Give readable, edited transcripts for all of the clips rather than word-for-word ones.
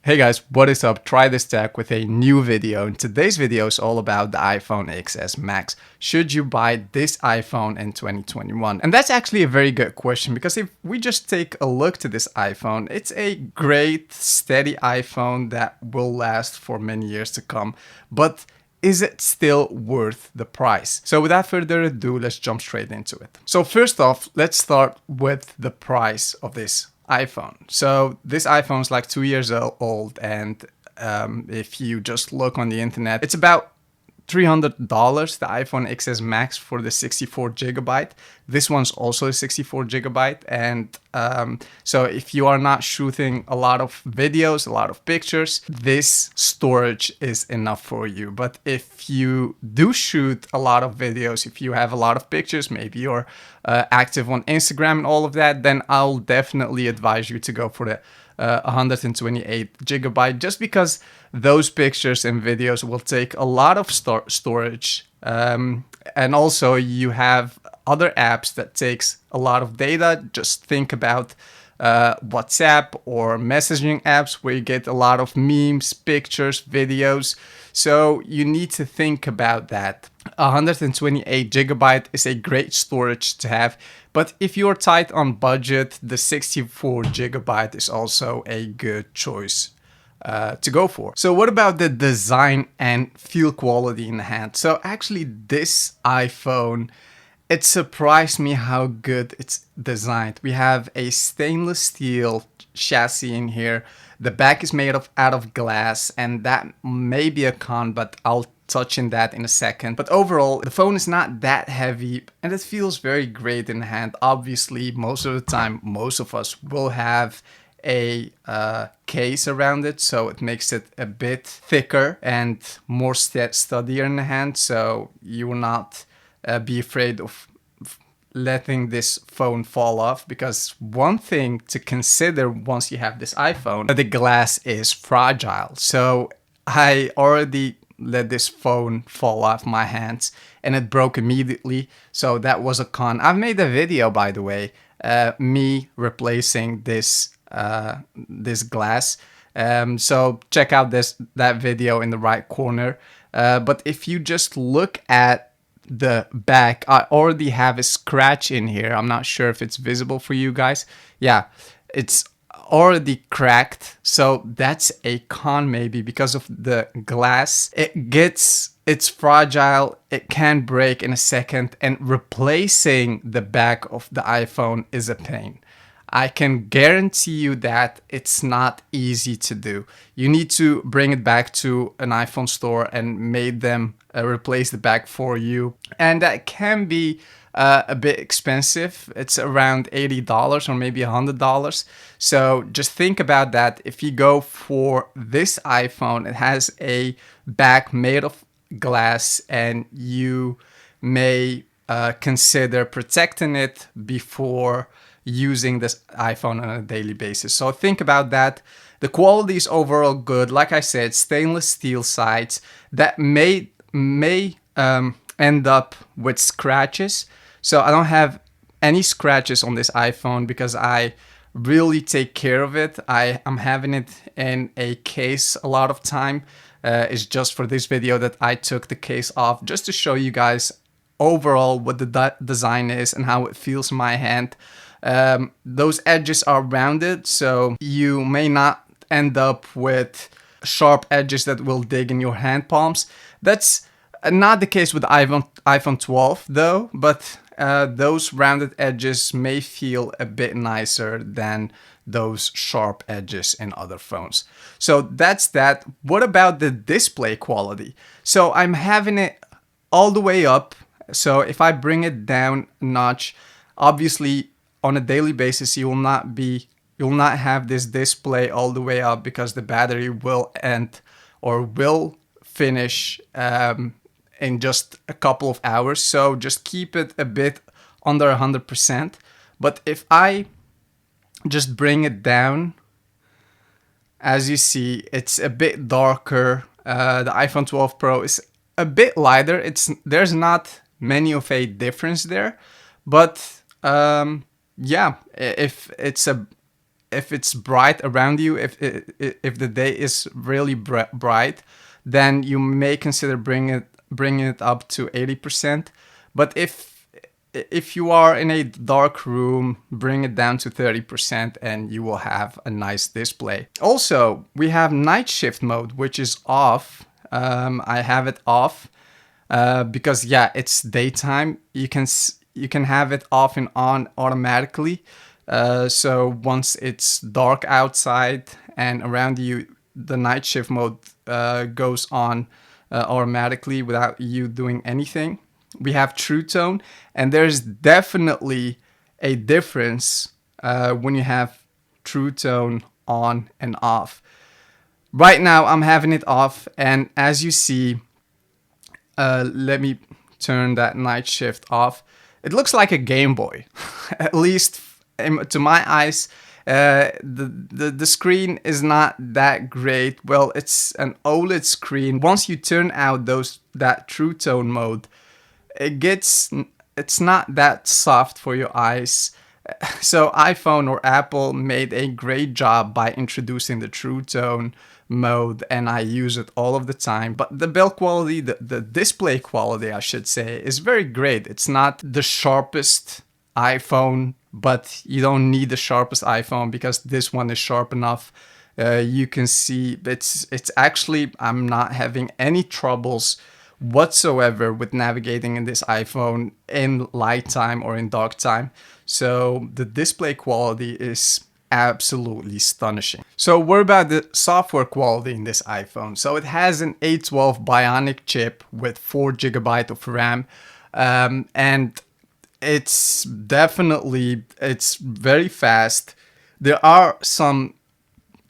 Hey guys, what is up? Try this tech with a new video. And today's video is all about the iPhone XS Max. Should you buy this iPhone in 2021? And that's actually a very good question, because if we just take a look to this iPhone, it's a great, steady iPhone that will last for many years to come. But is it still worth the price? So without further ado, let's jump straight into it. So first off, let's start with the price of this iPhone. So this iPhone is like 2 years old, and if you just look on the internet, it's about $300, the iPhone XS Max for the 64 gigabyte. This one's also a 64 gigabyte. And so if you are not shooting a lot of videos, a lot of pictures, this storage is enough for you. But if you do shoot a lot of videos, if you have a lot of pictures, maybe you're active on Instagram and all of that, then I'll definitely advise you to go for the 128 gigabyte, just because those pictures and videos will take a lot of storage, and also you have other apps that takes a lot of data. Just think about WhatsApp or messaging apps where you get a lot of memes, pictures, videos. So you need to think about that. 128 gigabyte is a great storage to have, but if you're tight on budget, the 64 gigabyte is also a good choice to go for. So what about the design and feel quality in the hand? So actually this iPhone, it surprised me how good it's designed. We have a stainless steel chassis in here. The back is made out of glass, and that may be a con, but I'll touch on that in a second. But overall, the phone is not that heavy, and it feels very great in the hand. Obviously, most of the time, most of us will have a case around it, so it makes it a bit thicker and more sturdier in the hand, so you will not be afraid of letting this phone fall off. Because one thing to consider once you have this iPhone, the glass is fragile. So I already let this phone fall off my hands and it broke immediately, so that was a con. I've made a video, by the way, me replacing this glass, so check out that video in the right corner. But if you just look at the back, I already have a scratch in here. I'm not sure if it's visible for you guys. Yeah, it's already cracked, so that's a con maybe because of the glass. It's fragile, it can break in a second, and replacing the back of the iPhone is a pain. I can guarantee you that it's not easy to do. You need to bring it back to an iPhone store and make them replace the back for you. And that can be a bit expensive. It's around $80 or maybe $100. So just think about that. If you go for this iPhone, it has a back made of glass, and you may consider protecting it before using this iPhone on a daily basis. So think about that. The quality is overall good. Like I said, stainless steel sides that may end up with scratches. So I don't have any scratches on this iPhone because I really take care of it. I'm having it in a case a lot of time. It's just for this video that I took the case off, just to show you guys overall what the design is and how it feels in my hand. Those edges are rounded, so you may not end up with sharp edges that will dig in your hand palms. That's not the case with the iPhone 12 though, but those rounded edges may feel a bit nicer than those sharp edges in other phones. So that's that. What about the display quality? So I'm having it all the way up. So if I bring it down a notch, obviously on a daily basis, you will not have this display all the way up, because the battery will end or will finish in just a couple of hours. So just keep it a bit under 100%. But if I just bring it down, as you see, it's a bit darker. The iPhone 12 Pro is a bit lighter. There's not many of a difference there, but yeah, if it's if it's bright around you, if the day is really bright, then you may consider bringing it up to 80%. But if you are in a dark room, bring it down to 30% and you will have a nice display. Also, we have night shift mode, which is off. I have it off because yeah, it's daytime. You can have it off and on automatically. So once it's dark outside and around you, the night shift mode goes on automatically without you doing anything. We have True Tone, and there's definitely a difference when you have True Tone on and off. Right now I'm having it off, and as you see, let me turn that night shift off. It looks like a Game Boy, at least to my eyes. The screen is not that great. Well, it's an OLED screen. Once you turn out that True Tone mode, it's not that soft for your eyes. So iPhone or Apple made a great job by introducing the True Tone mode, and I use it all of the time. But the build quality, the display quality, I should say, is very great. It's not the sharpest iPhone, but you don't need the sharpest iPhone because this one is sharp enough. You can see it's actually, I'm not having any troubles whatsoever with navigating in this iPhone in light time or in dark time. So the display quality is absolutely astonishing. So what about the software quality in this iPhone? So it has an A12 Bionic chip with 4 GB of RAM, and it's very fast. There are some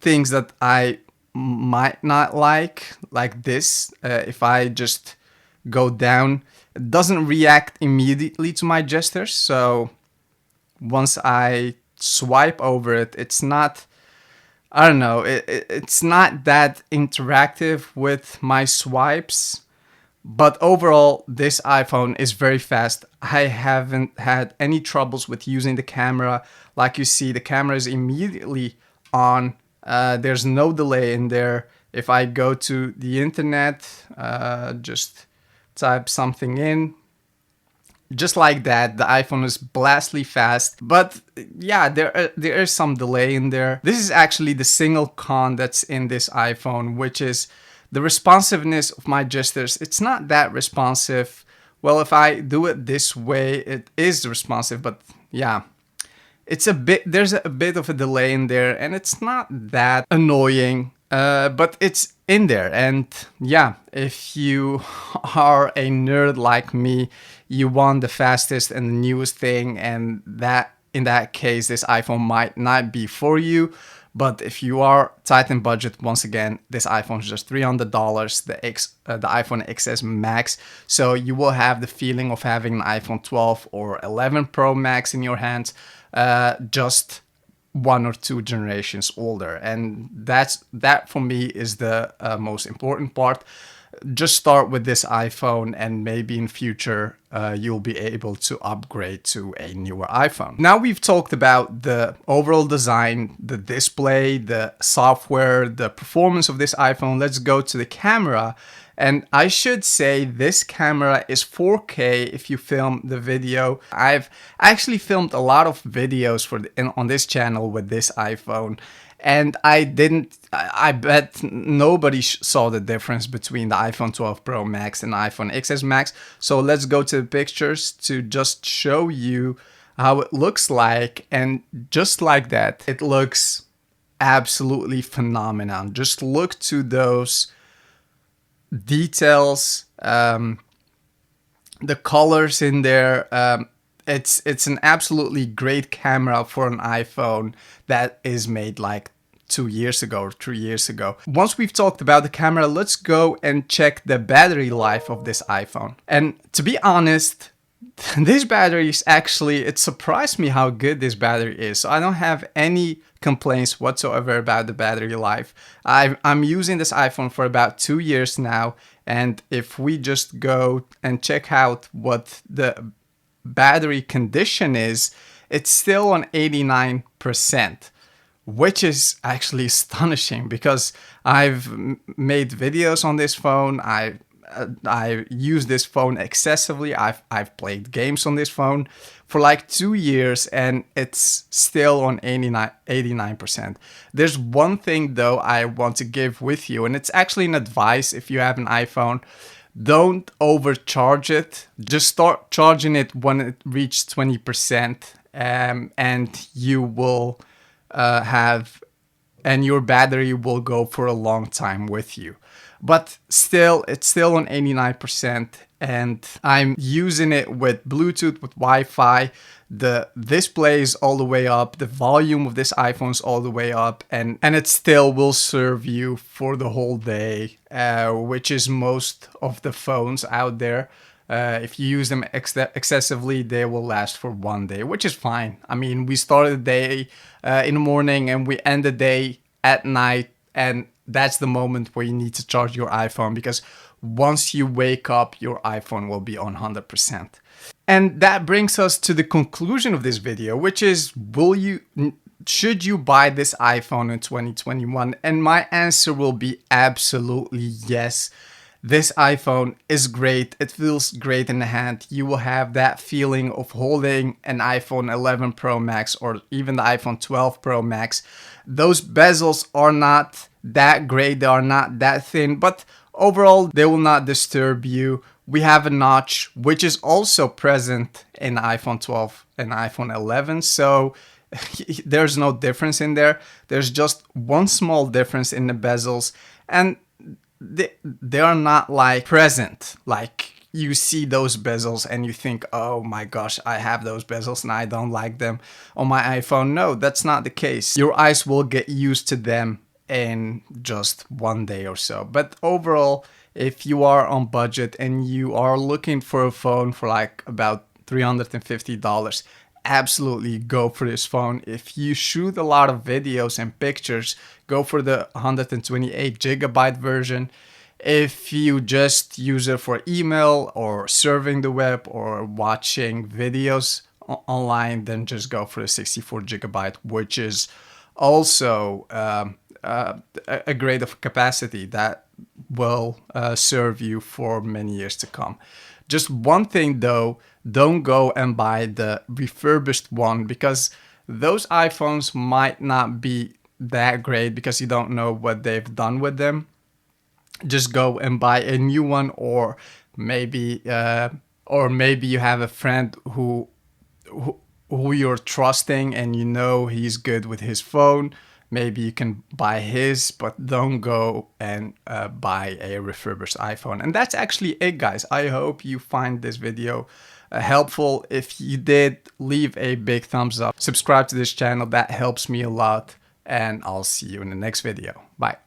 things that I might not like this. If I just go down, it doesn't react immediately to my gestures. So once I swipe over it, it's not, I don't know, it's not that interactive with my swipes. But overall, this iPhone is very fast. I haven't had any troubles with using the camera. Like you see, the camera is immediately on. There's no delay in there. If I go to the internet, just type something in, just like that, the iPhone is blastly fast. But yeah, there is some delay in there. This is actually the single con that's in this iPhone, which is the responsiveness of my gestures. It's not that responsive. Well, if I do it this way, it is responsive, but yeah, there's a bit of a delay in there, and it's not that annoying, but it's in there. And yeah, if you are a nerd like me, you want the fastest and the newest thing, and that in that case, this iPhone might not be for you. But if you are tight in budget, once again, this iPhone is just $300, the iPhone XS Max. So you will have the feeling of having an iPhone 12 or 11 Pro Max in your hands, just 1 or 2 generations older. And that for me is the most important part. Just start with this iPhone, and maybe in future you'll be able to upgrade to a newer iPhone. Now we've talked about the overall design, the display, the software, the performance of this iPhone. Let's go to the camera. And I should say this camera is 4K if you film the video. I've actually filmed a lot of videos on this channel with this iPhone. And I bet nobody saw the difference between the iPhone 12 Pro Max and the iPhone XS Max. So let's go to the pictures to just show you how it looks like. And just like that, it looks absolutely phenomenal. Just look to those details, the colors in there. It's an absolutely great camera for an iPhone that is made like 2 years ago or 3 years ago. Once we've talked about the camera, let's go and check the battery life of this iPhone. And to be honest, this battery is actually, it surprised me how good this battery is. So I don't have any complaints whatsoever about the battery life. I'm using this iPhone for about 2 years now. And if we just go and check out what the battery condition is, it's still on 89%, which is actually astonishing because I've made videos on this phone. I use this phone excessively. I've played games on this phone for like 2 years and it's still on 89%. There's one thing though I want to give with you, and it's actually an advice if you have an iPhone. Don't overcharge it. Just start charging it when it reaches 20%, and you will have, and your battery will go for a long time with you. But still, it's still on 89%, and I'm using it with Bluetooth, with Wi-Fi. The display is all the way up, the volume of this iPhone is all the way up, and it still will serve you for the whole day, which is most of the phones out there. If you use them excessively, they will last for one day, which is fine. I mean, we start the day in the morning and we end the day at night, and that's the moment where you need to charge your iPhone, because once you wake up, your iPhone will be on 100%. And that brings us to the conclusion of this video, which is, should you buy this iPhone in 2021? And my answer will be absolutely yes. This iPhone is great. It feels great in the hand. You will have that feeling of holding an iPhone 11 Pro Max or even the iPhone 12 Pro Max. Those bezels are not that great. They are not that thin, but overall, they will not disturb you. We have a notch, which is also present in iPhone 12 and iPhone 11. So there's no difference in there. There's just one small difference in the bezels, and they are not like present. Like you see those bezels and you think, oh my gosh, I have those bezels and I don't like them on my iPhone. No, that's not the case. Your eyes will get used to them in just one day or so. But overall, if you are on budget and you are looking for a phone for like about $350, absolutely go for this phone. If you shoot a lot of videos and pictures, go for the 128GB version. If you just use it for email or surfing the web or watching videos online, then just go for the 64GB, which is also a grade of capacity that will serve you for many years to come. Just one thing though, don't go and buy the refurbished one, because those iPhones might not be that great because you don't know what they've done with them. Just go and buy a new one, or maybe you have a friend who you're trusting and you know he's good with his phone. Maybe you can buy his, but don't go and buy a refurbished iPhone. And that's actually it, guys. I hope you find this video helpful. If you did, leave a big thumbs up. Subscribe to this channel. That helps me a lot. And I'll see you in the next video. Bye.